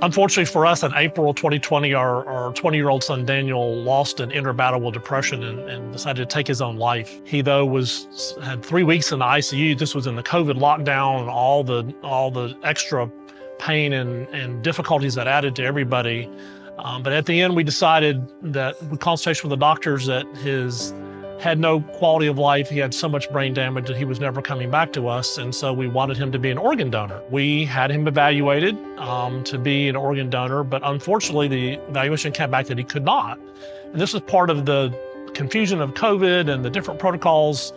Unfortunately for us, in April 2020, our 20-year-old son Daniel lost an inner battle with depression and decided to take his own life. He, though, had 3 weeks in the ICU. This was in the COVID lockdown and all the extra pain and difficulties that added to everybody. But at the end, we decided that, with consultation with the doctors, that his had no quality of life. He had so much brain damage that he was never coming back to us. And so we wanted him to be an organ donor. We had him evaluated to be an organ donor, but unfortunately the evaluation came back that he could not. And this was part of the confusion of COVID and the different protocols.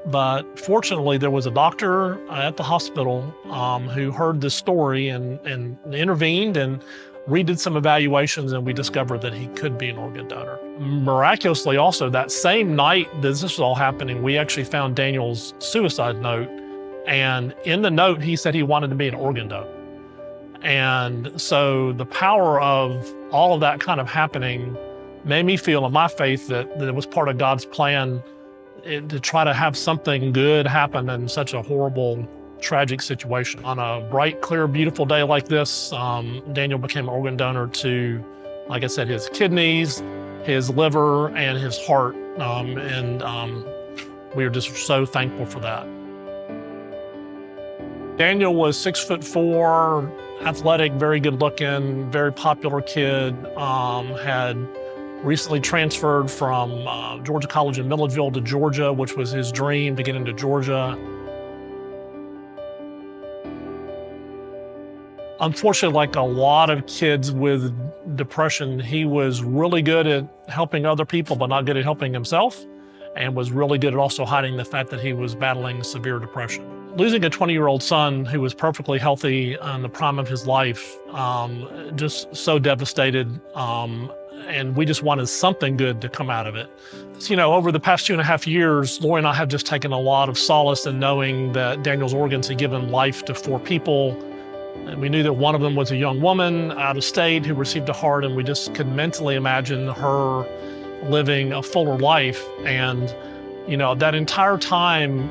But fortunately, there was a doctor at the hospital who heard this story and intervened and redid some evaluations, and we discovered that he could be an organ donor. Miraculously, also, that same night that this was all happening, we actually found Daniel's suicide note. And in the note, he said he wanted to be an organ donor. And so the power of all of that kind of happening made me feel in my faith that it was part of God's plan to try to have something good happen in such a horrible, tragic situation. On a bright, clear, beautiful day like this, Daniel became an organ donor to, like I said, his kidneys, his liver, and his heart. We are just so thankful for that. Daniel was 6'4", athletic, very good looking, very popular kid, had recently transferred from Georgia College in Milledgeville to Georgia, which was his dream to get into Georgia. Unfortunately, like a lot of kids with depression, he was really good at helping other people, but not good at helping himself, and was really good at also hiding the fact that he was battling severe depression. Losing a 20-year-old son who was perfectly healthy in the prime of his life, just so devastated, and we just wanted something good to come out of it. So, over the past 2.5 years, Lori and I have just taken a lot of solace in knowing that Daniel's organs had given life to 4 people. And we knew that one of them was a young woman out of state who received a heart, and we just could mentally imagine her living a fuller life. And, that entire time,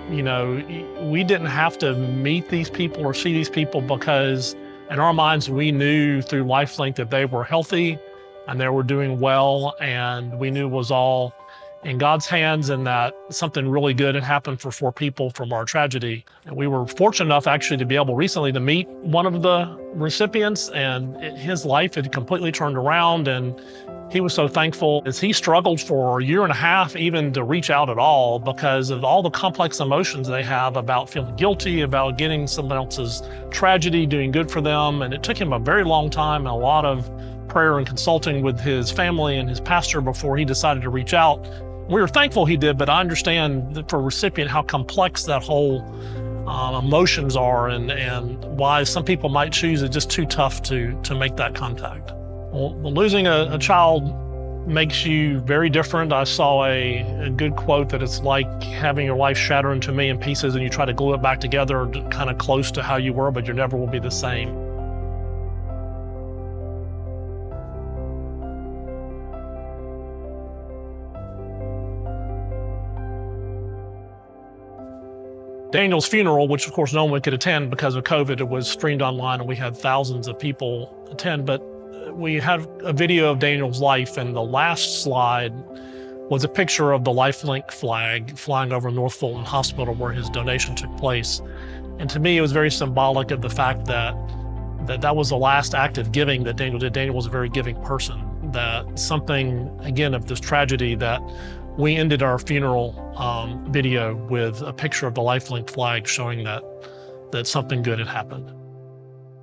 we didn't have to meet these people or see these people, because in our minds, we knew through LifeLink that they were healthy and they were doing well, and we knew it was all in God's hands and that something really good had happened for 4 people from our tragedy. And we were fortunate enough actually to be able recently to meet one of the recipients, and his life had completely turned around, and he was so thankful. As he struggled for 1.5 years even to reach out at all, because of all the complex emotions they have about feeling guilty, about getting someone else's tragedy, doing good for them. And it took him a very long time and a lot of prayer and consulting with his family and his pastor before he decided to reach out. We were thankful he did, but I understand that for a recipient how complex that whole emotions are, and why some people might choose it just too tough to make that contact. Well, losing a child makes you very different. I saw a good quote that it's like having your life shattered into a million pieces and you try to glue it back together kind of close to how you were, but you never will be the same. Daniel's funeral, which of course no one could attend because of COVID, it was streamed online and we had thousands of people attend, but we had a video of Daniel's life, and the last slide was a picture of the LifeLink flag flying over North Fulton Hospital where his donation took place. And to me, it was very symbolic of the fact that was the last act of giving that Daniel did. Daniel was a very giving person, that something, again, of this tragedy, that we ended our funeral video with a picture of the LifeLink flag showing that something good had happened.